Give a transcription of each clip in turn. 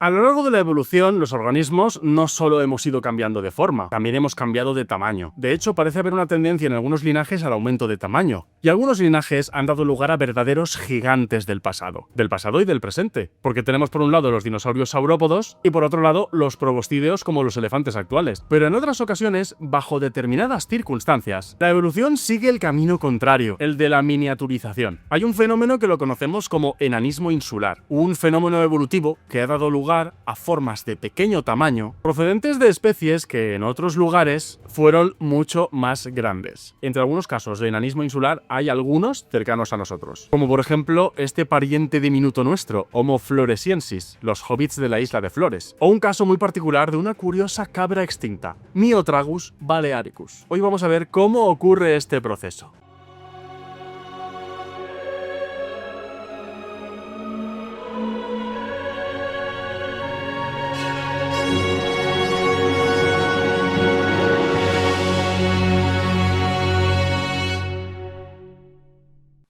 A lo largo de la evolución, los organismos no solo hemos ido cambiando de forma, también hemos cambiado de tamaño. De hecho, parece haber una tendencia en algunos linajes al aumento de tamaño. Y algunos linajes han dado lugar a verdaderos gigantes del pasado y del presente. Porque tenemos por un lado los dinosaurios saurópodos y por otro lado los probostídeos como los elefantes actuales. Pero en otras ocasiones, bajo determinadas circunstancias, la evolución sigue el camino contrario, el de la miniaturización. Hay un fenómeno que lo conocemos como enanismo insular, un fenómeno evolutivo que ha dado lugar a formas de pequeño tamaño procedentes de especies que en otros lugares fueron mucho más grandes. Entre algunos casos de enanismo insular hay algunos cercanos a nosotros, como por ejemplo este pariente diminuto nuestro, Homo floresiensis, los hobbits de la isla de Flores, o un caso muy particular de una curiosa cabra extinta, Myotragus balearicus. Hoy vamos a ver cómo ocurre este proceso.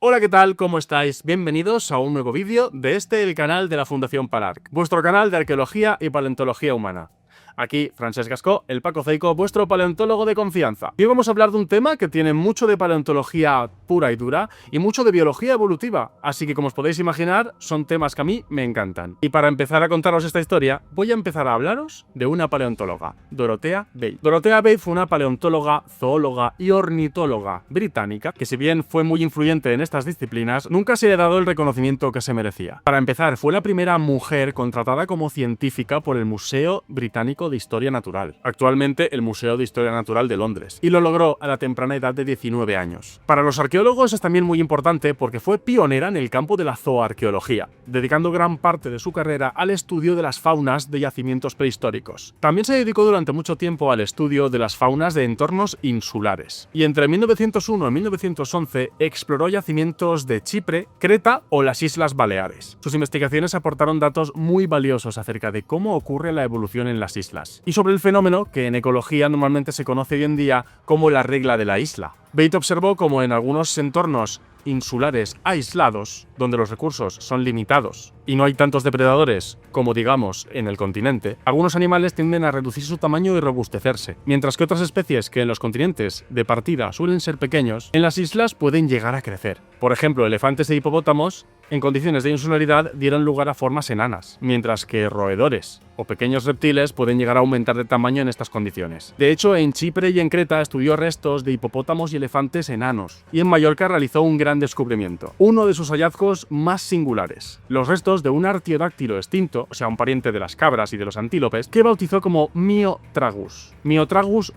Hola, ¿qué tal? ¿Cómo estáis? Bienvenidos a un nuevo vídeo de el canal de la Fundación PALARC, vuestro canal de arqueología y paleontología humana. Aquí, Francesc Gascó, el Paco Ceico, vuestro paleontólogo de confianza. Hoy vamos a hablar de un tema que tiene mucho de paleontología pura y dura y mucho de biología evolutiva, así que como os podéis imaginar, son temas que a mí me encantan. Y para empezar a contaros esta historia, voy a empezar a hablaros de una paleontóloga, Dorothea Bate. Dorothea Bate fue una paleontóloga, zoóloga y ornitóloga británica, que si bien fue muy influyente en estas disciplinas, nunca se le ha dado el reconocimiento que se merecía. Para empezar, fue la primera mujer contratada como científica por el Museo Británico de Historia Natural, actualmente el Museo de Historia Natural de Londres, y lo logró a la temprana edad de 19 años. Para los arqueólogos es también muy importante porque fue pionera en el campo de la zooarqueología, dedicando gran parte de su carrera al estudio de las faunas de yacimientos prehistóricos. También se dedicó durante mucho tiempo al estudio de las faunas de entornos insulares, y entre 1901 y 1911 exploró yacimientos de Chipre, Creta o las Islas Baleares. Sus investigaciones aportaron datos muy valiosos acerca de cómo ocurre la evolución en las islas, y sobre el fenómeno que en ecología normalmente se conoce hoy en día como la regla de la isla. Bate observó cómo en algunos entornos insulares aislados, donde los recursos son limitados y no hay tantos depredadores como digamos en el continente, algunos animales tienden a reducir su tamaño y robustecerse, mientras que otras especies que en los continentes de partida suelen ser pequeños, en las islas pueden llegar a crecer. Por ejemplo, elefantes e hipopótamos en condiciones de insularidad dieron lugar a formas enanas, mientras que roedores o pequeños reptiles pueden llegar a aumentar de tamaño en estas condiciones. De hecho, en Chipre y en Creta estudió restos de hipopótamos y elefantes enanos, y en Mallorca realizó un gran descubrimiento, uno de sus hallazgos más singulares: los restos de un artiodáctilo extinto, o sea, un pariente de las cabras y de los antílopes, que bautizó como Myotragus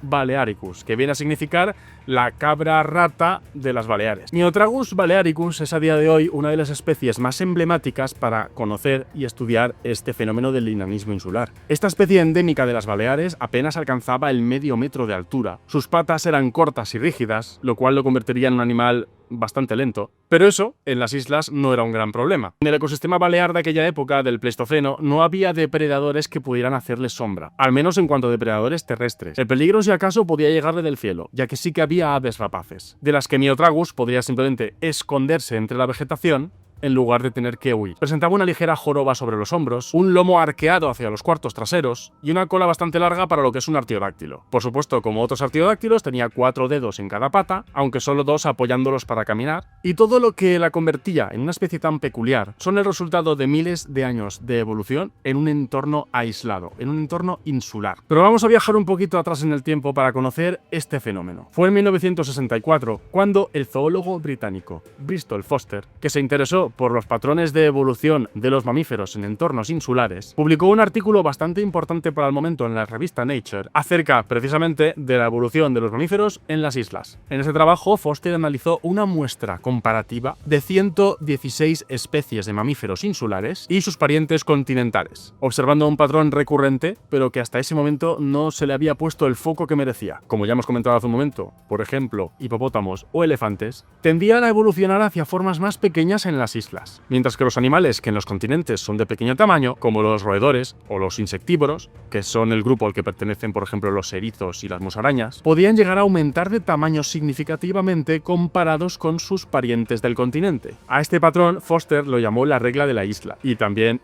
balearicus, que viene a significar la cabra rata de las Baleares. Myotragus balearicus es a día de hoy una de las especies más emblemáticas para conocer y estudiar este fenómeno del enanismo insular. Esta especie endémica de las Baleares apenas alcanzaba el medio metro de altura. Sus patas eran cortas y rígidas, lo cual lo convertiría en un animal bastante lento, pero eso en las islas no era un gran problema. En el ecosistema balear de aquella época del Pleistoceno no había depredadores que pudieran hacerle sombra, al menos en cuanto a depredadores terrestres. El peligro si acaso podía llegarle del cielo, ya que sí que había aves rapaces, de las que Myotragus podría simplemente esconderse entre la vegetación en lugar de tener que huir. Presentaba una ligera joroba sobre los hombros, un lomo arqueado hacia los cuartos traseros y una cola bastante larga para lo que es un artiodáctilo. Por supuesto, como otros artiodáctilos, tenía 4 dedos en cada pata, aunque solo 2 apoyándolos para caminar, y todo lo que la convertía en una especie tan peculiar son el resultado de miles de años de evolución en un entorno aislado, en un entorno insular. Pero vamos a viajar un poquito atrás en el tiempo para conocer este fenómeno. Fue en 1964 cuando el zoólogo británico Bristol Foster, que se interesó por los patrones de evolución de los mamíferos en entornos insulares, publicó un artículo bastante importante para el momento en la revista Nature acerca precisamente de la evolución de los mamíferos en las islas. En ese trabajo, Foster analizó una muestra comparativa de 116 especies de mamíferos insulares y sus parientes continentales, observando un patrón recurrente, pero que hasta ese momento no se le había puesto el foco que merecía. Como ya hemos comentado hace un momento, por ejemplo, hipopótamos o elefantes tendían a evolucionar hacia formas más pequeñas en las islas, islas. Mientras que los animales que en los continentes son de pequeño tamaño, como los roedores o los insectívoros, que son el grupo al que pertenecen por ejemplo los erizos y las musarañas, podían llegar a aumentar de tamaño significativamente comparados con sus parientes del continente. A este patrón Foster lo llamó la regla de la isla, y también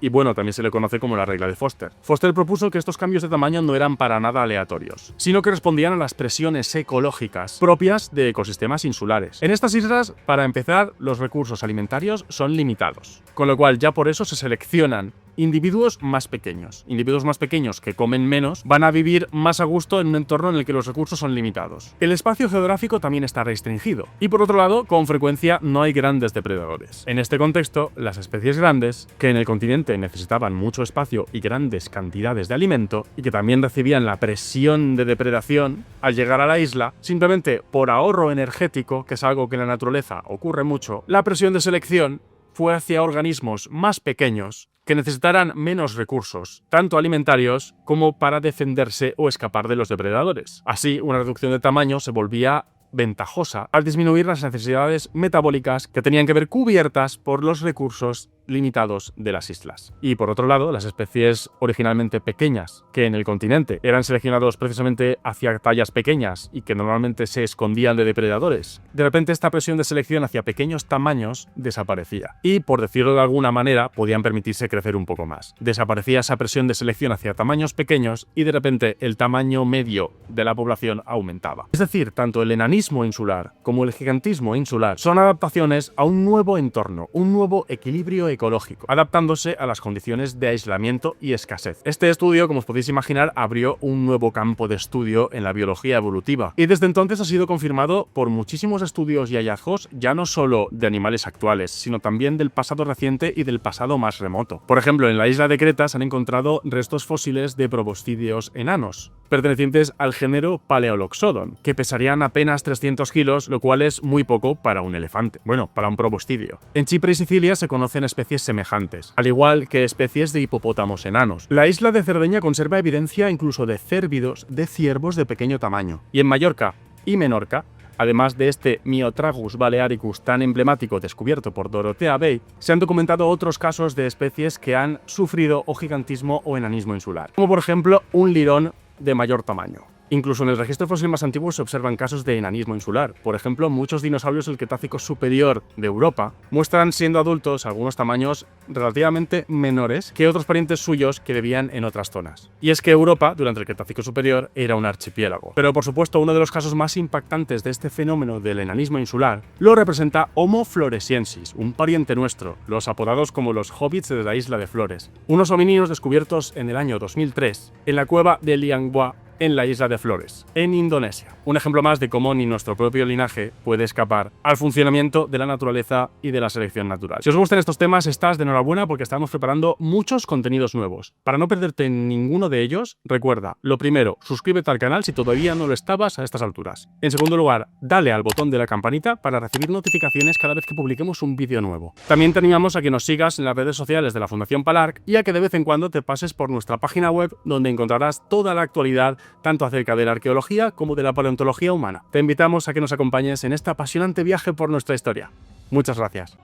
se le conoce como la regla de Foster. Foster propuso que estos cambios de tamaño no eran para nada aleatorios, sino que respondían a las presiones ecológicas propias de ecosistemas insulares. En estas islas, para empezar, los recursos alimentarios son limitados, con lo cual ya por eso se seleccionan individuos más pequeños. Individuos más pequeños que comen menos van a vivir más a gusto en un entorno en el que los recursos son limitados. El espacio geográfico también está restringido. Y por otro lado, con frecuencia no hay grandes depredadores. En este contexto, las especies grandes, que en el continente necesitaban mucho espacio y grandes cantidades de alimento, y que también recibían la presión de depredación al llegar a la isla, simplemente por ahorro energético, que es algo que en la naturaleza ocurre mucho, la presión de selección fue hacia organismos más pequeños que necesitaran menos recursos, tanto alimentarios como para defenderse o escapar de los depredadores. Así, una reducción de tamaño se volvía ventajosa al disminuir las necesidades metabólicas que tenían que ver cubiertas por los recursos limitados de las islas. Y por otro lado, las especies originalmente pequeñas, que en el continente eran seleccionados precisamente hacia tallas pequeñas y que normalmente se escondían de depredadores, de repente esta presión de selección hacia pequeños tamaños desaparecía. Y, por decirlo de alguna manera, podían permitirse crecer un poco más. Desaparecía esa presión de selección hacia tamaños pequeños y de repente el tamaño medio de la población aumentaba. Es decir, tanto el enanismo insular como el gigantismo insular son adaptaciones a un nuevo entorno, un nuevo equilibrio ecológico, adaptándose a las condiciones de aislamiento y escasez. Este estudio, como os podéis imaginar, abrió un nuevo campo de estudio en la biología evolutiva, y desde entonces ha sido confirmado por muchísimos estudios y hallazgos, ya no solo de animales actuales, sino también del pasado reciente y del pasado más remoto. Por ejemplo, en la isla de Creta se han encontrado restos fósiles de proboscideos enanos, pertenecientes al género Paleoloxodon, que pesarían apenas 300 kilos, lo cual es muy poco para un elefante. Bueno, para un proboscideo. En Chipre y Sicilia se conocen especies semejantes, al igual que especies de hipopótamos enanos. La isla de Cerdeña conserva evidencia incluso de cérvidos de ciervos de pequeño tamaño. Y en Mallorca y Menorca, además de este Myotragus balearicus tan emblemático descubierto por Dorothea Bay, se han documentado otros casos de especies que han sufrido o gigantismo o enanismo insular, como por ejemplo un lirón de mayor tamaño. Incluso en el registro fósil más antiguo se observan casos de enanismo insular. Por ejemplo, muchos dinosaurios del Cretácico superior de Europa muestran, siendo adultos, algunos tamaños relativamente menores que otros parientes suyos que vivían en otras zonas. Y es que Europa, durante el Cretácico superior, era un archipiélago. Pero por supuesto, uno de los casos más impactantes de este fenómeno del enanismo insular lo representa Homo floresiensis, un pariente nuestro, los apodados como los hobbits de la isla de Flores, unos homínidos descubiertos en el año 2003 en la cueva de Liang Bua, en la isla de Flores, en Indonesia. Un ejemplo más de cómo ni nuestro propio linaje puede escapar al funcionamiento de la naturaleza y de la selección natural. Si os gustan estos temas, estás de enhorabuena porque estamos preparando muchos contenidos nuevos. Para no perderte ninguno de ellos, recuerda, lo primero, suscríbete al canal si todavía no lo estabas a estas alturas. En segundo lugar, dale al botón de la campanita para recibir notificaciones cada vez que publiquemos un vídeo nuevo. También te animamos a que nos sigas en las redes sociales de la Fundación PALARC y a que de vez en cuando te pases por nuestra página web, donde encontrarás toda la actualidad tanto acerca de la arqueología como de la paleontología humana. Te invitamos a que nos acompañes en este apasionante viaje por nuestra historia. Muchas gracias.